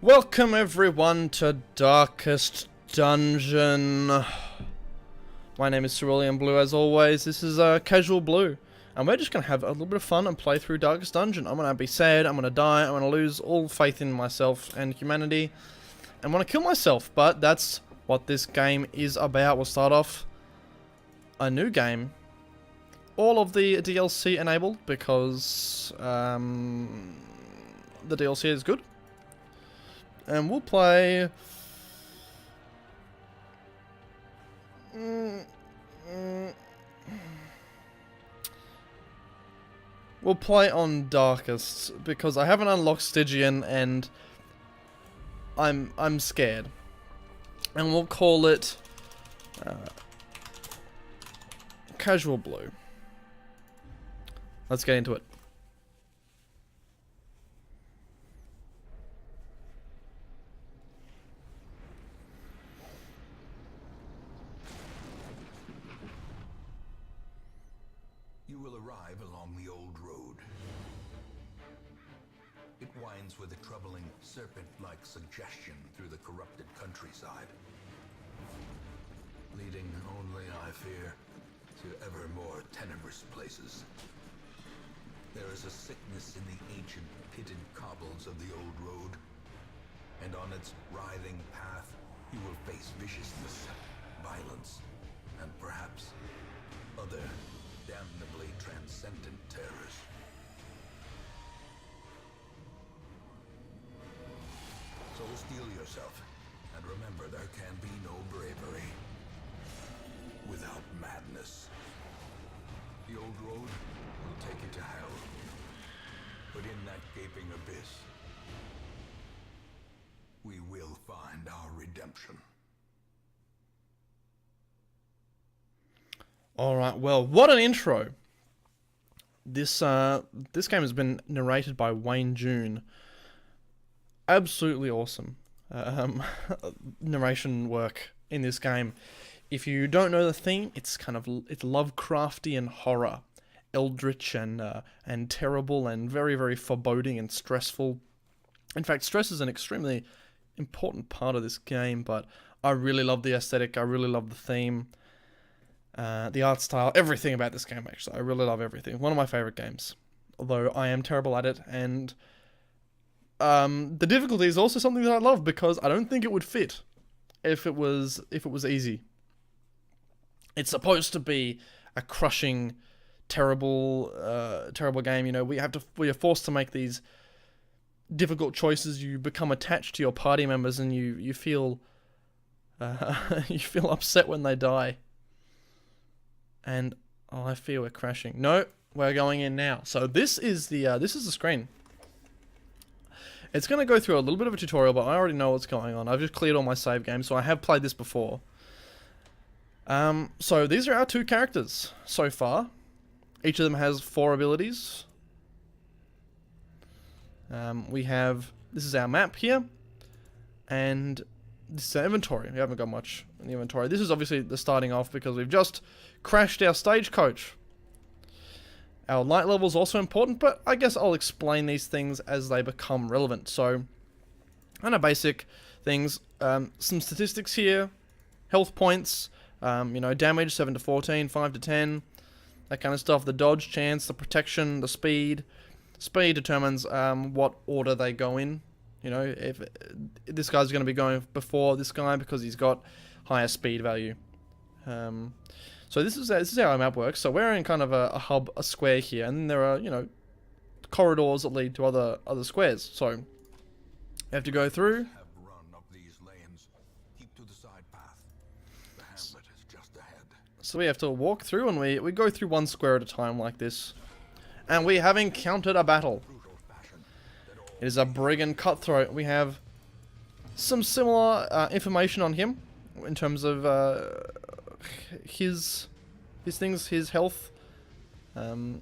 Welcome everyone to Darkest Dungeon. My name is Cerulean Blue as always. This is Casual Blue. And we're just going to have a little bit of fun and play through Darkest Dungeon. I'm going to be sad, I'm going to die, I'm going to lose all faith in myself and humanity. And want to kill myself, but that's what this game is about. We'll start off a new game. All of the DLC enabled because the DLC is good. And we'll play... We'll play on Darkest, because I haven't unlocked Stygian, and I'm scared. And we'll call it... Casual Blue. Let's get into it. You will arrive along the old road. It winds with a troubling serpent-like suggestion through the corrupted countryside, leading only, I fear, to ever more tenebrous places. There is a sickness in the ancient pitted cobbles of the old road, and on its writhing path you will face viciousness, violence, and perhaps other damnably transcendent terrors. So steel yourself, and remember there can be no bravery without madness. The old road will take you to hell, but in that gaping abyss, we will find our redemption. Alright, well, what an intro. This game has been narrated by Wayne June. Absolutely awesome narration work in this game. If you don't know the theme, it's it's Lovecraftian horror, eldritch and terrible and very, very foreboding and stressful. In fact, stress is an extremely important part of this game, but I really love the aesthetic, I really love the theme. The art style, everything about this game, actually. I really love everything. One of my favorite games. Although I am terrible at it, and the difficulty is also something that I love, because I don't think it would fit if it was easy. It's supposed to be a crushing, terrible game. You know, we are forced to make these difficult choices. You become attached to your party members, and you feel you feel upset when they die. And oh, I fear we're crashing. No, we're going in now. So this is the screen. It's going to go through a little bit of a tutorial, but I already know what's going on. I've just cleared all my save games, so I have played this before. So these are our two characters so far. Each of them has 4 abilities. This is our map here, and this is our inventory. We haven't got much in the inventory. This is obviously the starting off, because we've just crashed our stagecoach. Our light level is also important, but I guess I'll explain these things as they become relevant. So, kind of basic things. Some statistics here. Health points. Damage, 7 to 14, 5 to 10. That kind of stuff. The dodge chance, the protection, the speed. Speed determines what order they go in. You know, if this guy's going to be going before this guy because he's got higher speed value. So this is how our map works. So we're in kind of a hub, a square here, and then there are, corridors that lead to other squares. So you have to go through. So we have to walk through, and we go through one square at a time like this. And we have encountered a battle. It is a brigand cutthroat. We have some similar information on him in terms of his things, his health, and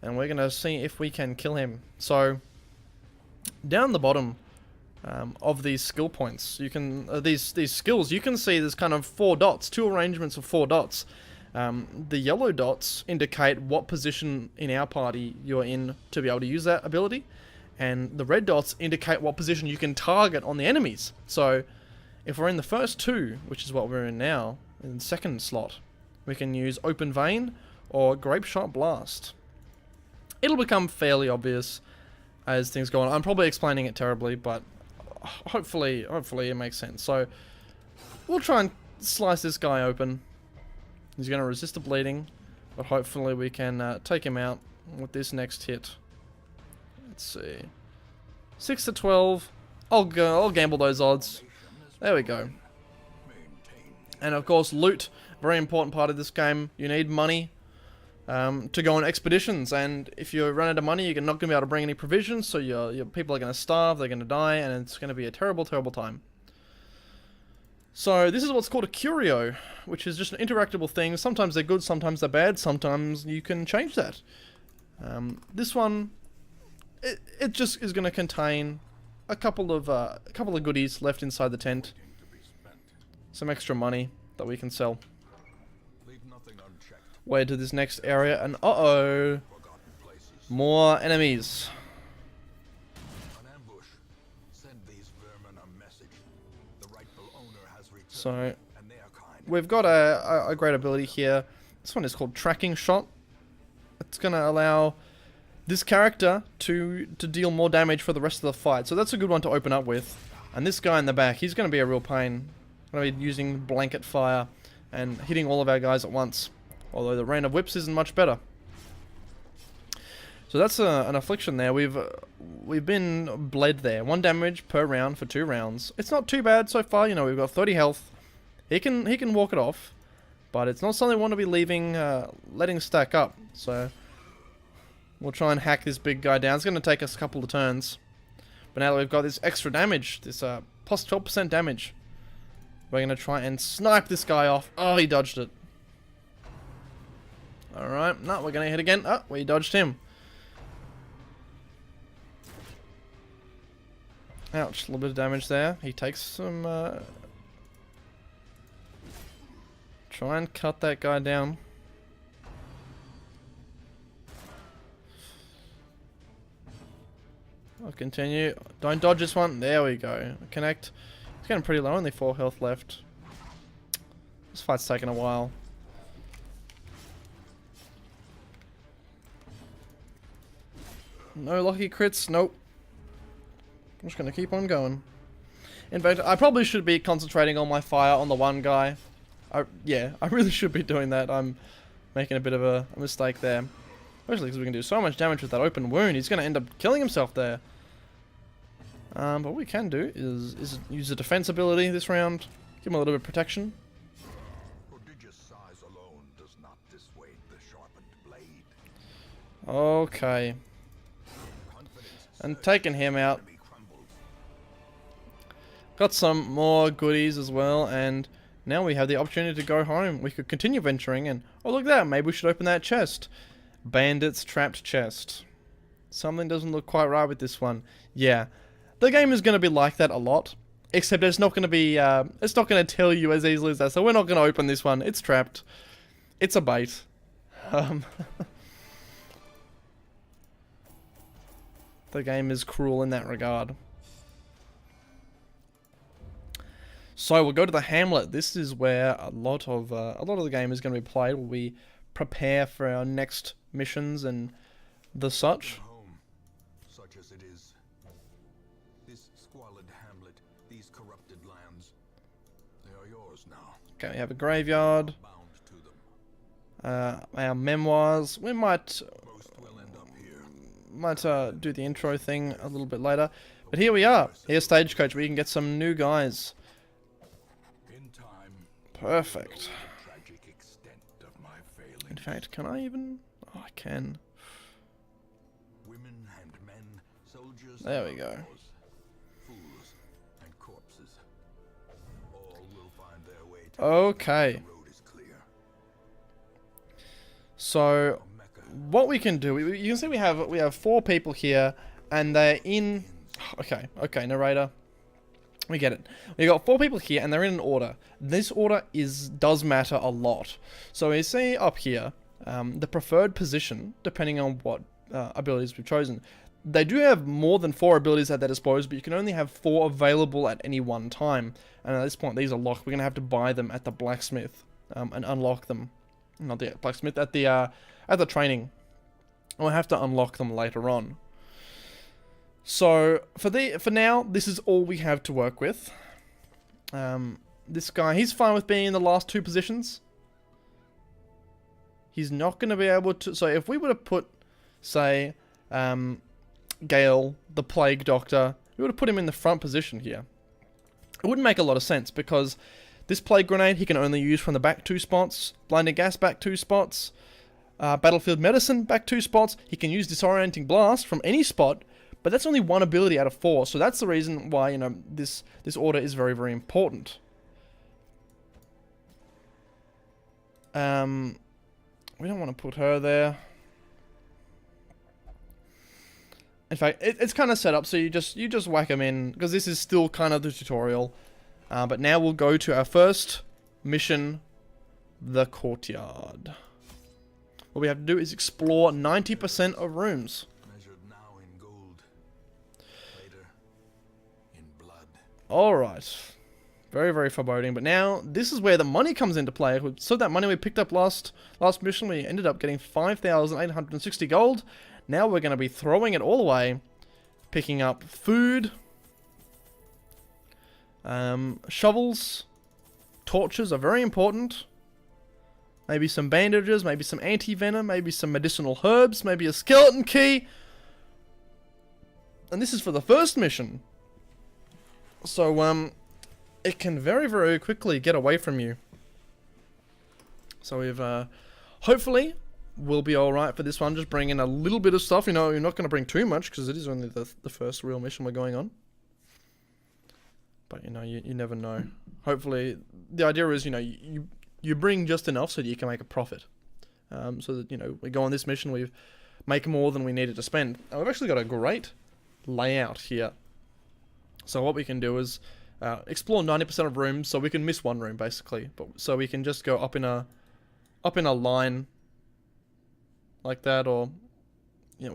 we're gonna see if we can kill him. So down the bottom of these skill points, you can these skills, you can see there's kind of 4 dots, 2 arrangements of 4 dots. The yellow dots indicate what position in our party you're in to be able to use that ability, and the red dots indicate what position you can target on the enemies. So if we're in the first two, which is what we're in now, in the second slot, we can use Open Vein or Grape Shot Blast. It'll become fairly obvious as things go on. I'm probably explaining it terribly, but hopefully it makes sense. So we'll try and slice this guy open. He's going to resist the bleeding, but hopefully we can take him out with this next hit. Let's see. 6 to 12. I'll gamble those odds. There we go. And of course, loot. Very important part of this game. You need money to go on expeditions, and if you run out of money, you're not going to be able to bring any provisions, so your people are going to starve, they're going to die, and it's going to be a terrible, terrible time. So this is what's called a curio, which is just an interactable thing. Sometimes they're good, sometimes they're bad, sometimes you can change that. This one, it just is going to contain a couple of goodies left inside the tent. Some extra money that we can sell. Way to this next area, and uh-oh, more enemies. So we've got a great ability here. This one is called Tracking Shot. It's going to allow this character to deal more damage for the rest of the fight. So that's a good one to open up with. And this guy in the back, he's going to be a real pain. Going to be using blanket fire and hitting all of our guys at once. Although the Rain of Whips isn't much better. So that's an affliction there. We've been bled there. 1 damage per round for 2 rounds. It's not too bad so far. You know, we've got 30 health. He can walk it off, but it's not something we want to be letting stack up. So we'll try and hack this big guy down. It's going to take us a couple of turns. But now that we've got this extra damage, this plus 12% damage, we're going to try and snipe this guy off. Oh, he dodged it. Alright, no, we're going to hit again. Oh, we dodged him. Ouch, a little bit of damage there. He takes some... Try and cut that guy down. I'll continue. Don't dodge this one. There we go. Connect. It's getting pretty low, only 4 health left. This fight's taking a while. No lucky crits, nope. I'm just gonna keep on going. In fact, I probably should be concentrating on my fire on the one guy. Yeah, I really should be doing that. I'm making a bit of a mistake there. Especially because we can do so much damage with that open wound. He's gonna end up killing himself there. But what we can do is use a defense ability this round. Give him a little bit of protection. Prodigious size alone does not dissuade the sharpened blade. Okay. And taking him out. Got some more goodies as well, and now we have the opportunity to go home. We could continue venturing, and oh, look at that, maybe we should open that chest. Bandit's trapped chest. Something doesn't look quite right with this one. Yeah, the game is going to be like that a lot, except it's not going to be, it's not going to tell you as easily as that, so we're not going to open this one. It's trapped. It's a bait. The game is cruel in that regard. So we'll go to the Hamlet. This is where a lot of the game is going to be played. We prepare for our next missions and the such. Home, such as it is. This squalid hamlet, these corrupted lands, they are yours now. Okay, we have a graveyard. Bound to them. Our memoirs. We might Most will end up here. do the intro thing a little bit later. But here we are. Here's Stagecoach. We can get some new guys. In time. Perfect. Tragic extent of my failings. In fact, can I even? Oh, I can. Women and men, soldiers. There we and go. outlaws, fools and corpses. All will find their way to Okay. the road is clear. So Mecca. what we can do, you can see we have 4 people here, and they're in. Okay, narrator. We get it. We got 4 people here, and they're in an order. This order does matter a lot. So we see up here the preferred position, depending on what abilities we've chosen. They do have more than 4 abilities at their disposal, but you can only have 4 available at any one time. And at this point, these are locked. We're going to have to buy them at the blacksmith and unlock them. Not the blacksmith, at the training. And we'll have to unlock them later on. So, for now, this is all we have to work with. This guy, he's fine with being in the last 2 positions. He's not going to be able to... So, if we were to put, say... Gale, the Plague Doctor, we would have put him in the front position here. It wouldn't make a lot of sense, because this Plague Grenade he can only use from the back 2 spots, Blinding Gas back 2 spots, Battlefield Medicine back 2 spots. He can use Disorienting Blast from any spot, but that's only 1 ability out of 4, so that's the reason why, you know, this order is very, very important. We don't want to put her there. In fact, it's kind of set up so you just whack them in, because this is still kind of the tutorial. But now we'll go to our first mission, the courtyard. What we have to do is explore 90% of rooms. Measured now in gold, later in blood. All right, very, very foreboding. But now this is where the money comes into play. So that money we picked up last mission, we ended up getting 5,860 gold. Now we're going to be throwing it all away, picking up food, shovels, torches are very important, maybe some bandages, maybe some anti-venom, maybe some medicinal herbs, maybe a skeleton key. And this is for the first mission. So, it can very, very quickly get away from you. So we've, hopefully... we'll be alright for this one. Just bring in a little bit of stuff. You know, you're not going to bring too much, because it is only the first real mission we're going on. But, you know, you never know. Hopefully, the idea is, you know, you bring just enough so that you can make a profit. So that, you know, we go on this mission, we make more than we needed to spend. And we've actually got a great layout here. So what we can do is explore 90% of rooms, so we can miss one room, basically. But so we can just go up in a line... like that, or you know,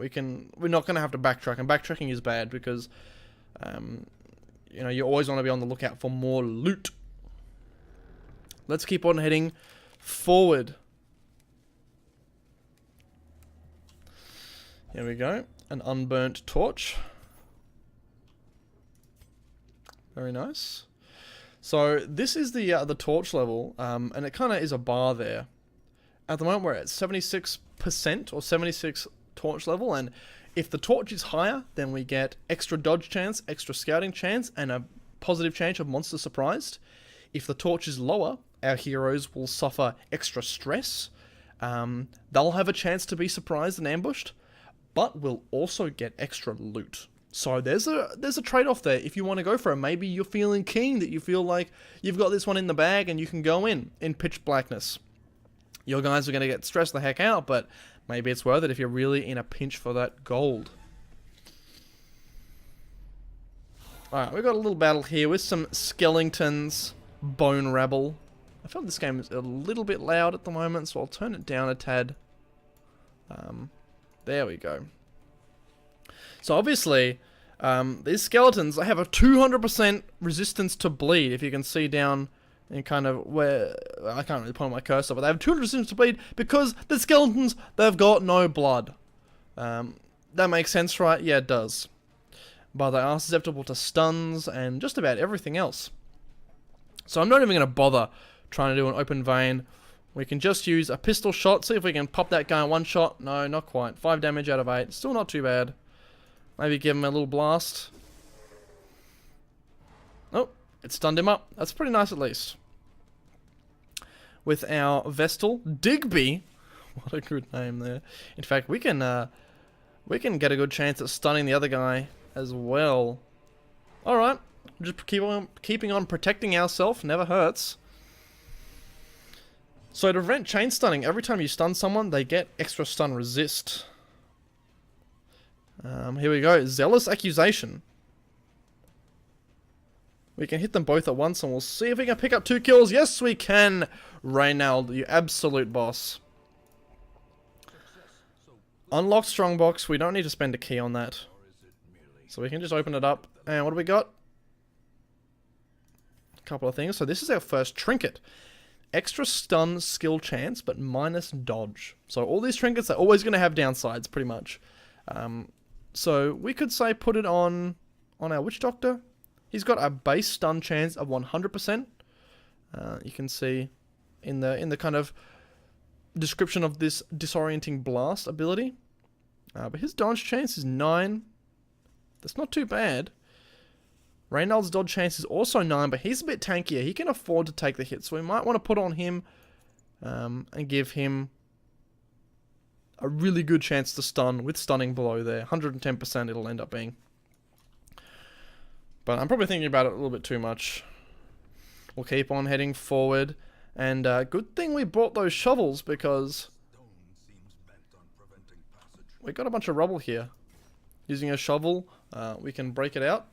we're not going to have to backtrack, and backtracking is bad because you know, you always want to be on the lookout for more loot. Let's keep on heading forward. Here we go, an unburnt torch. Very nice. So this is the torch level, and it kind of is a bar there. At the moment we're at 76% or 76 torch level, and if the torch is higher, then we get extra dodge chance, extra scouting chance, and a positive chance of monster surprised. If the torch is lower, our heroes will suffer extra stress. They'll have a chance to be surprised and ambushed, but will also get extra loot. So there's a trade-off there. If you want to go for it, maybe you're feeling keen, that you feel like you've got this one in the bag and you can go in pitch blackness. Your guys are going to get stressed the heck out, but maybe it's worth it if you're really in a pinch for that gold. Alright, we've got a little battle here with some skeletons, bone rabble. I feel this game is a little bit loud at the moment, so I'll turn it down a tad. There we go. So obviously, these skeletons, they have a 200% resistance to bleed, if you can see down... and kind of where, I can't really point my cursor, but they have 200 resistance to bleed because the skeletons, they've got no blood. That makes sense, right? Yeah, it does. But they are susceptible to stuns and just about everything else. So I'm not even going to bother trying to do an open vein. We can just use a pistol shot, see if we can pop that guy in one shot. No, not quite. 5 damage out of 8. Still not too bad. Maybe give him a little blast. Oh. It stunned him up. That's pretty nice, at least. With our Vestal Digby. What a good name there. In fact, we can get a good chance at stunning the other guy as well. Alright. Just keeping on protecting ourselves. Never hurts. So to prevent chain stunning, every time you stun someone, they get extra stun resist. Here we go. Zealous Accusation. We can hit them both at once, and we'll see if we can pick up 2 kills. Yes, we can! Reynald, you absolute boss. Unlock Strongbox. We don't need to spend a key on that. So we can just open it up. And what do we got? A couple of things. So this is our first trinket. Extra stun skill chance, but minus dodge. So all these trinkets are always going to have downsides, pretty much. So we could say put it on our Witch Doctor. He's got a base stun chance of 100%. You can see in the kind of description of this disorienting blast ability. But his dodge chance is 9. That's not too bad. Reynald's dodge chance is also 9, but he's a bit tankier. He can afford to take the hit, so we might want to put on him and give him a really good chance to stun with stunning below there. 110% it'll end up being. But I'm probably thinking about it a little bit too much. We'll keep on heading forward. And good thing we brought those shovels, because we got a bunch of rubble here. Using a shovel, we can break it out.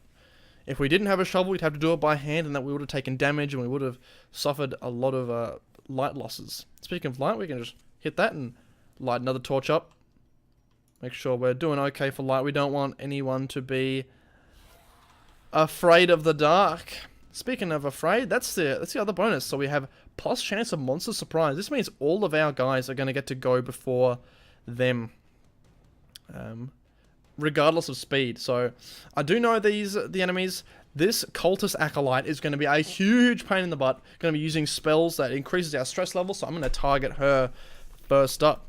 If we didn't have a shovel, we'd have to do it by hand, and that we would have taken damage, and we would have suffered a lot of light losses. Speaking of light, we can just hit that and light another torch up. Make sure we're doing okay for light. We don't want anyone to be afraid of the dark. Speaking of afraid, that's the other bonus. So we have plus chance of monster surprise. This means all of our guys are going to get to go before them. Regardless of speed. So I do know the enemies. This cultist acolyte is going to be a huge pain in the butt. Going to be using spells that increases our stress level, so I'm going to target her first up.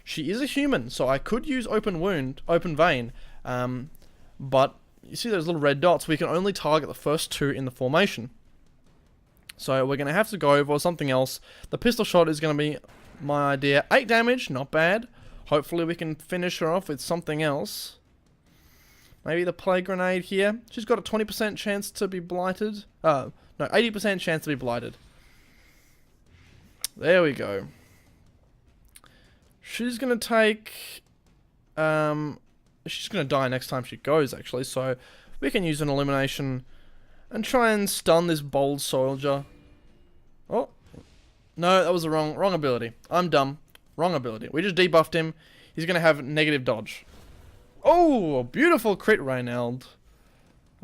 She is a human, so I could use open vein, but you see those little red dots? We can only target the first 2 in the formation. So we're going to have to go for something else. The pistol shot is going to be my idea. 8 damage, not bad. Hopefully we can finish her off with something else. Maybe the plague grenade here. She's got a 20% chance to be blighted. No, 80% chance to be blighted. There we go. She's going to take... she's going to die next time she goes, actually. So we can use an illumination and try and stun this bold soldier. Oh. No, that was the wrong ability. I'm dumb. Wrong ability. We just debuffed him. He's going to have negative dodge. Oh, a beautiful crit, Reynald.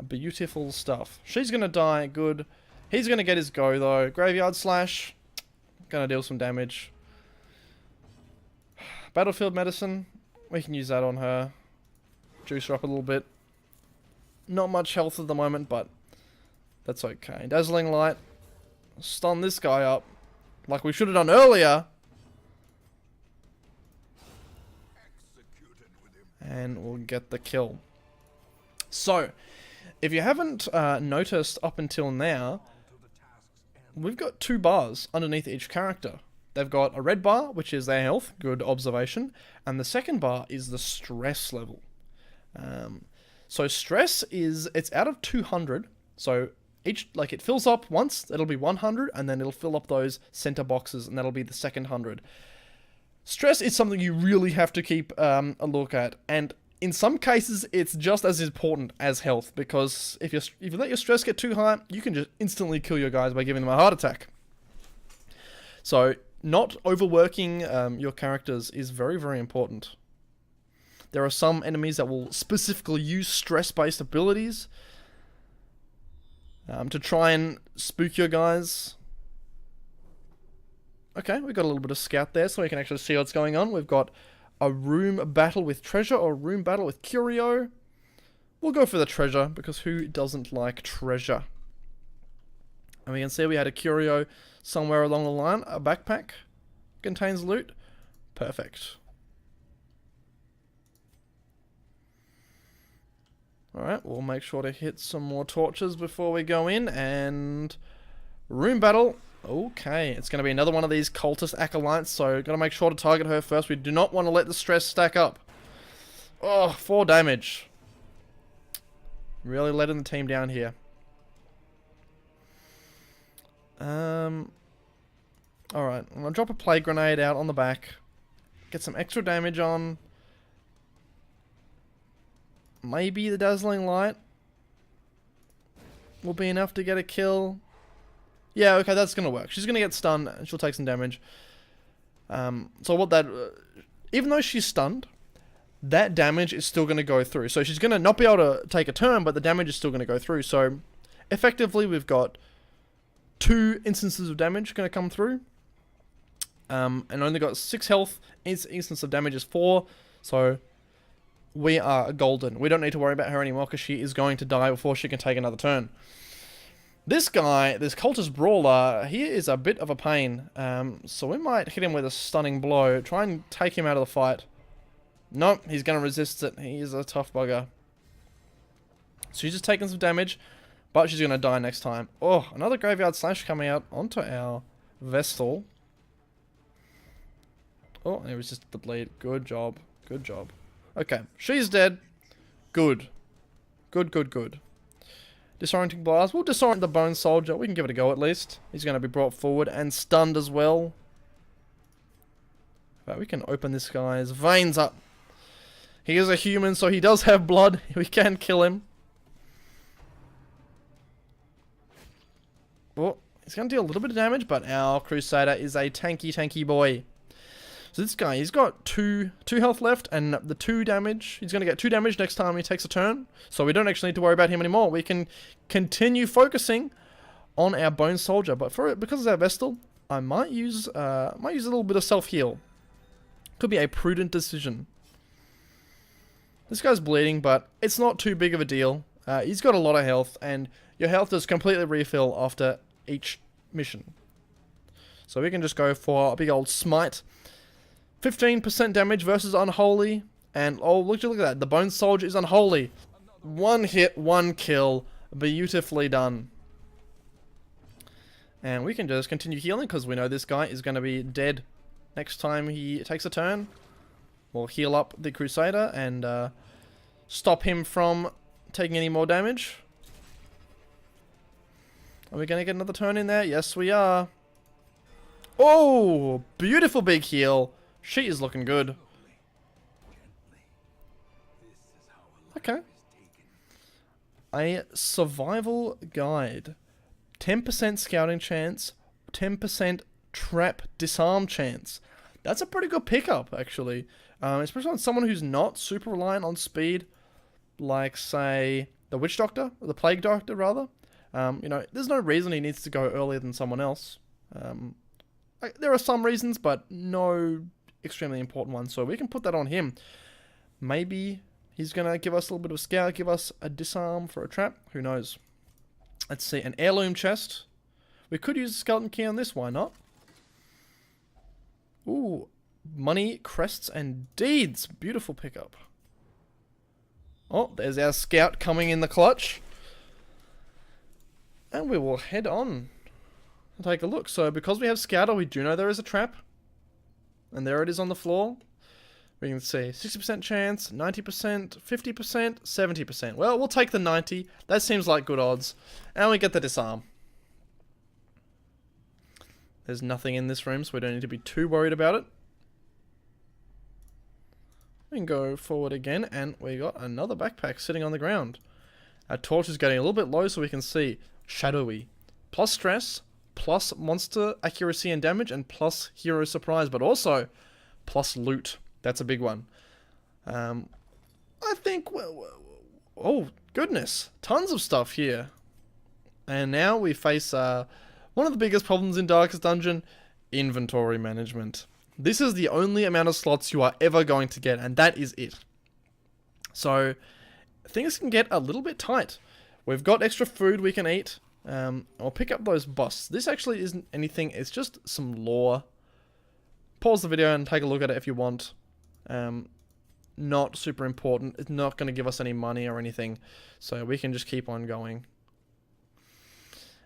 Beautiful stuff. She's going to die. Good. He's going to get his go, though. Graveyard Slash. Going to deal some damage. Battlefield Medicine. We can use that on her. Juice her up a little bit. Not much health at the moment, but that's okay. Dazzling Light. Stun this guy up. Like we should have done earlier. And we'll get the kill. So, if you haven't noticed up until now, we've got 2 bars underneath each character. They've got a red bar, which is their health, good observation, and the second bar is the stress level. So stress it's out of 200, so it fills up once, it'll be 100, and then it'll fill up those center boxes, and that'll be the second 100. Stress is something you really have to keep a look at, and in some cases it's just as important as health, because if you let your stress get too high, you can just instantly kill your guys by giving them a heart attack. So not overworking your characters is very, very important. There are some enemies that will specifically use stress-based abilities to try and spook your guys. Okay, we've got a little bit of scout there, so we can actually see what's going on. We've got a room battle with treasure or a room battle with curio. We'll go for the treasure, because who doesn't like treasure? And we can see we had a curio somewhere along the line. A backpack contains loot. Perfect. Alright, we'll make sure to hit some more torches before we go in. And room battle. Okay, it's going to be another one of these cultist acolytes, so got to make sure to target her first. We do not want to let the stress stack up. Oh, 4 damage. Really letting the team down here. Alright, I'm going to drop a plague grenade out on the back. Get some extra damage on. Maybe the dazzling light will be enough to get a kill. Yeah, okay, that's going to work. She's going to get stunned, and she'll take some damage. So what that... even though she's stunned, that damage is still going to go through. So she's going to not be able to take a turn, but the damage is still going to go through. So effectively, we've got 2 instances of damage going to come through. And only got 6 health. Each instance of damage is 4. So we are golden. We don't need to worry about her anymore because she is going to die before she can take another turn. This guy, this cultist brawler, he is a bit of a pain. So we might hit him with a stunning blow. Try and take him out of the fight. Nope, he's going to resist it. He is a tough bugger. So she's just taking some damage, but she's going to die next time. Oh, another graveyard slash coming out onto our Vestal. Oh, it was just the bleed. Good job. Good job. Okay, she's dead. Good. Good, good, good. Disorienting blast. We'll disorient the Bone Soldier. We can give it a go at least. He's going to be brought forward and stunned as well. But we can open this guy's veins up. He is a human, so he does have blood. We can kill him. Oh, he's going to deal a little bit of damage, but our Crusader is a tanky, tanky boy. So this guy, he's got 2 health left, and the 2 damage. He's going to get 2 damage next time he takes a turn. So we don't actually need to worry about him anymore. We can continue focusing on our Bone Soldier. But because it's our Vestal, I might use a little bit of self-heal. Could be a prudent decision. This guy's bleeding, but it's not too big of a deal. He's got a lot of health, and your health does completely refill after each mission. So we can just go for a big old smite. 15% damage versus Unholy. And, oh, look at that. The Bone Soldier is Unholy. 1 hit, 1 kill. Beautifully done. And we can just continue healing because we know this guy is going to be dead next time he takes a turn. We'll heal up the Crusader and stop him from taking any more damage. Are we going to get another turn in there? Yes, we are. Oh, beautiful big heal. She is looking good. Okay. A survival guide. 10% scouting chance. 10% trap disarm chance. That's a pretty good pickup, actually. Especially on someone who's not super reliant on speed. Like, say, the Witch Doctor. Or the Plague Doctor, rather. You know, there's no reason he needs to go earlier than someone else. There are some reasons, but no extremely important ones. So we can put that on him. Maybe he's going to give us a little bit of scout, give us a disarm for a trap. Who knows? Let's see. An heirloom chest. We could use a skeleton key on this. Why not? Ooh. Money, crests, and deeds. Beautiful pickup. Oh, there's our scout coming in the clutch. And we will head on and take a look. So because we have Scouter, we do know there is a trap. And there it is on the floor. We can see 60% chance, 90%, 50%, 70%. Well, we'll take the 90. That seems like good odds. And we get the disarm. There's nothing in this room, so we don't need to be too worried about it. We can go forward again, and we got another backpack sitting on the ground. Our torch is getting a little bit low, so we can see shadowy. Plus stress, plus monster accuracy and damage, and plus hero surprise, but also plus loot. That's a big one. I think, oh goodness, tons of stuff here. And now we face one of the biggest problems in Darkest Dungeon, inventory management. This is the only amount of slots you are ever going to get, and that is it. So things can get a little bit tight. We've got extra food we can eat. I'll pick up those busts. This actually isn't anything, it's just some lore. Pause the video and take a look at it if you want. Not super important. It's not going to give us any money or anything. So we can just keep on going.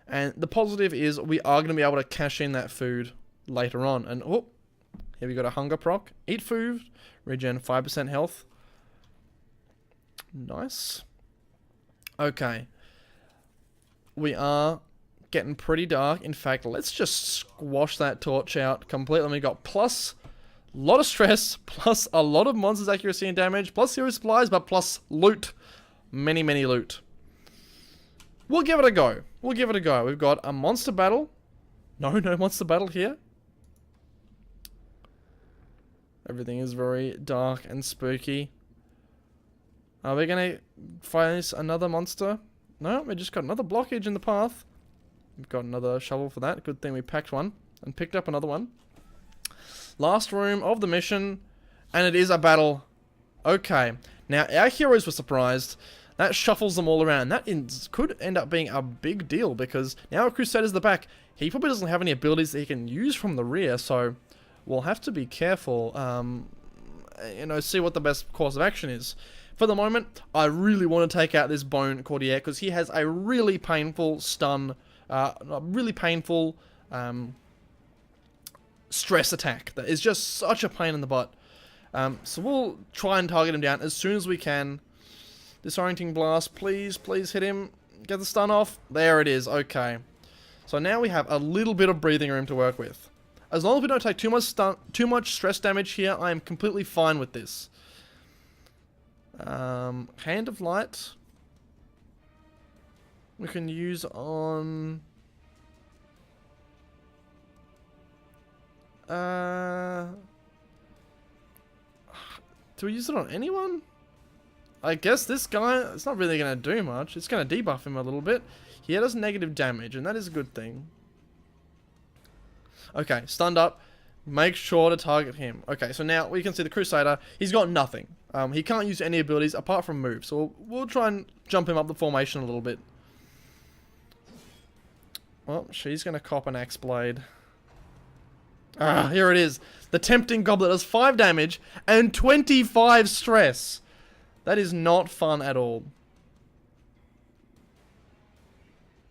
And the positive is we are going to be able to cash in that food later on. And oh, here we got a hunger proc. Eat food, regen 5% health. Nice. Okay. We are getting pretty dark. In fact, let's just squash that torch out completely. We got plus a lot of stress, plus a lot of monsters accuracy and damage, plus hero supplies, but plus loot. Many, many loot. We'll give it a go. We'll give it a go. We've got a monster battle. No monster battle here. Everything is very dark and spooky. Are we gonna face another monster? No, we just got another blockage in the path. We've got another shovel for that. Good thing we packed one and picked up another one. Last room of the mission, and it is a battle. Okay, now our heroes were surprised. That shuffles them all around. That could end up being a big deal because now our Crusader's the back. He probably doesn't have any abilities that he can use from the rear, so we'll have to be careful. You know, see what the best course of action is. For the moment, I really want to take out this Bone Courtier because he has a really painful stun, really painful stress attack that is just such a pain in the butt. So we'll try and target him down as soon as we can. Disorienting blast, please, please hit him. Get the stun off. There it is. Okay. So now we have a little bit of breathing room to work with. As long as we don't take too much stress damage here, I am completely fine with this. Hand of Light. We can use on... do we use it on anyone? I guess this guy, it's not really going to do much. It's going to debuff him a little bit. He does negative damage, and that is a good thing. Okay, stunned up. Make sure to target him. Okay, so now we can see the Crusader. He's got nothing. He can't use any abilities apart from move. So we'll try and jump him up the formation a little bit. Well, she's going to cop an Axe Blade. Ah, here it is. The Tempting Goblet does 5 damage and 25 stress. That is not fun at all.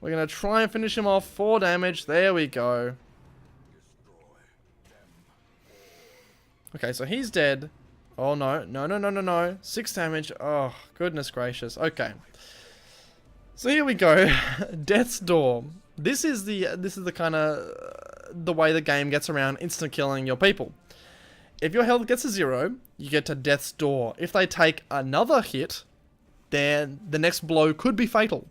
We're going to try and finish him off. 4 damage. There we go. Okay, so he's dead. Oh, no. No, no, no, no, no. 6 damage. Oh, goodness gracious. Okay. So here we go. Death's Door. This is the kind of the way the game gets around instant killing your people. If your health gets to 0, you get to Death's Door. If they take another hit, then the next blow could be fatal.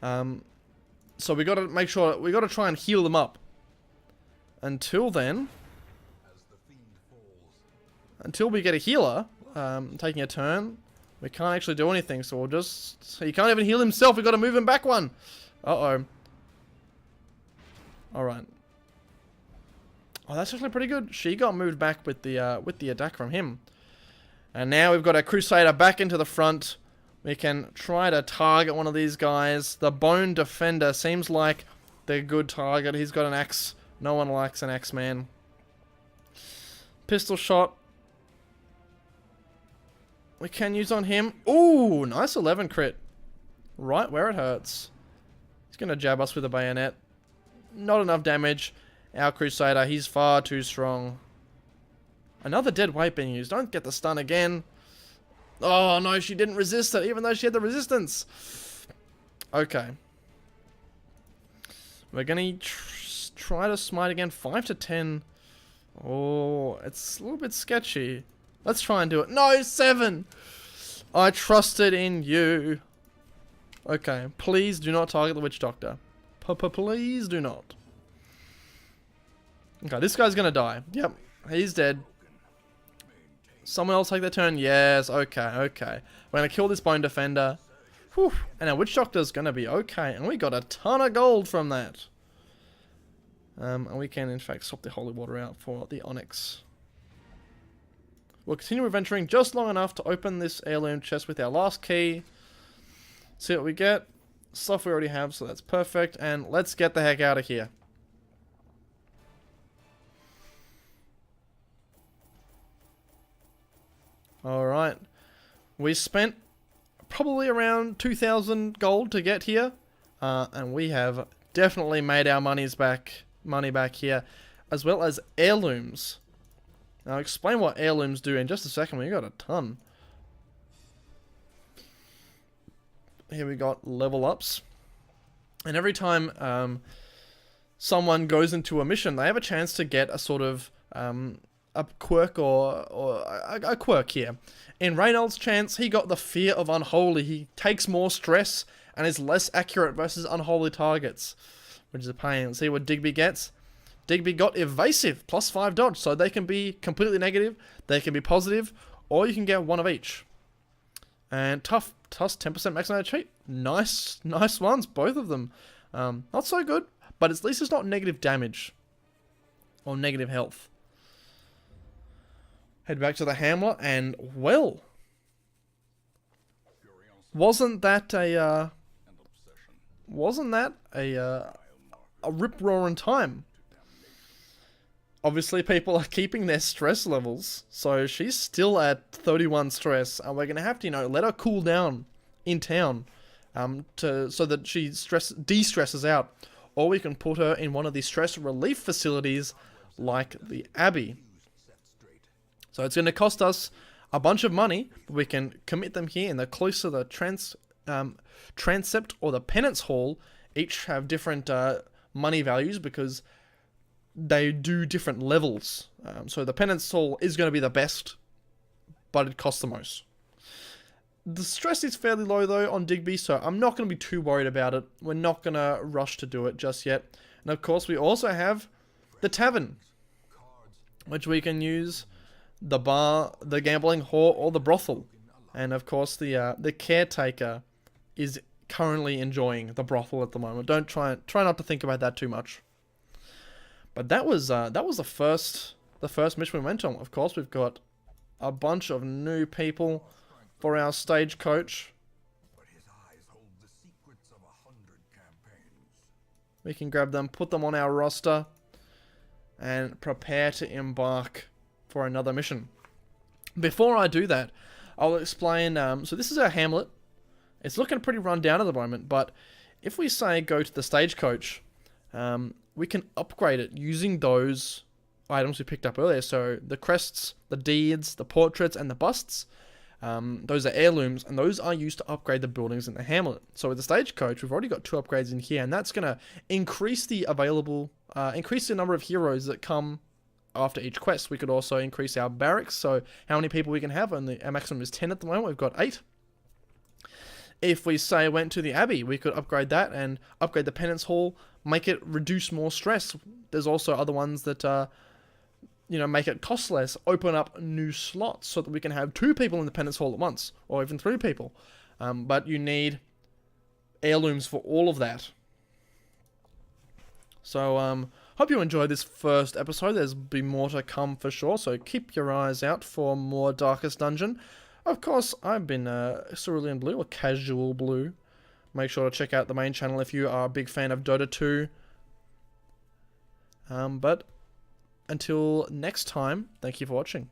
So we got to make sure we got to try and heal them up. Until then, until we get a healer taking a turn, we can't actually do anything. So we'll just, he can't even heal himself. We got to move him back one. Uh-oh. All right. Oh, that's actually pretty good. She got moved back with the attack from him. And now we've got a Crusader back into the front. We can try to target one of these guys. The Bone Defender seems like the good target. He's got an axe. No one likes an axe man. Pistol shot. We can use on him. Ooh, nice 11 crit. Right where it hurts. He's going to jab us with a bayonet. Not enough damage. Our Crusader, he's far too strong. Another dead weight being used. Don't get the stun again. Oh, no, she didn't resist it, even though she had the resistance. Okay. We're going to try to smite again. 5 to 10. Oh, it's a little bit sketchy. Let's try and do it. No, 7! I trusted in you. Okay, please do not target the Witch Doctor. Please do not. Okay, this guy's gonna die. Yep, he's dead. Someone else take their turn? Yes, okay, okay. We're gonna kill this Bone Defender. Whew. And our Witch Doctor's gonna be okay. And we got a ton of gold from that. And we can, in fact, swap the Holy Water out for the Onyx. We'll continue adventuring just long enough to open this heirloom chest with our last key. See what we get. Stuff we already have, so that's perfect. And let's get the heck out of here. Alright. We spent probably around 2,000 gold to get here. And we have definitely made our money back here. As well as heirlooms. I'll explain what heirlooms do in just a second. We got a ton. Here we got level ups. And every time someone goes into a mission, they have a chance to get a sort of a quirk or a quirk here. In Reynolds' chance, he got the Fear of Unholy. He takes more stress and is less accurate versus unholy targets, which is a pain. Let's see what Digby gets. Digby got Evasive, +5 dodge, so they can be completely negative, they can be positive, or you can get one of each. And tough 10% max HP. Nice ones, both of them. Not so good, but at least it's not negative damage or negative health. Head back to the Hamlet, and well, wasn't that a rip-roaring time? Obviously, people are keeping their stress levels, so she's still at 31 stress, and we're gonna have to, let her cool down in town, so that she de-stresses out, or we can put her in one of these stress relief facilities like the Abbey. So it's gonna cost us a bunch of money, but we can commit them here, and they're close to the transept or the penance hall. Each have different money values because they do different levels. So the penance hall is going to be the best, but it costs the most. The stress is fairly low though on Digby, so I'm not going to be too worried about it. We're not going to rush to do it just yet. And of course we also have the tavern, which we can use the bar, the gambling hall, or the brothel. And of course the caretaker is currently enjoying the brothel at the moment. Don't try not to think about that too much. But that was the first mission we went on. Of course, we've got a bunch of new people for our stagecoach. We can grab them, put them on our roster, and prepare to embark for another mission. Before I do that, I'll explain. So this is our hamlet. It's looking pretty run down at the moment, but if we say go to the stagecoach, we can upgrade it using those items we picked up earlier. So the crests, the deeds, the portraits, and the busts. Those are heirlooms, and those are used to upgrade the buildings in the hamlet. So with the stagecoach, we've already got 2 upgrades in here, and that's going to increase the number of heroes that come after each quest. We could also increase our barracks, so how many people we can have. Our maximum is 10 at the moment. We've got 8. If we say went to the Abbey, we could upgrade that and upgrade the penance hall, make it reduce more stress. There's also other ones that make it cost less, open up new slots so that we can have 2 people in the penance hall at once, or even 3 people. But you need heirlooms for all of that. So, hope you enjoyed this first episode. There's be more to come for sure, so keep your eyes out for more Darkest Dungeon. Of course, I've been Cerulean Blue, or Casual Blue. Make sure to check out the main channel if you are a big fan of Dota 2. But until next time, thank you for watching.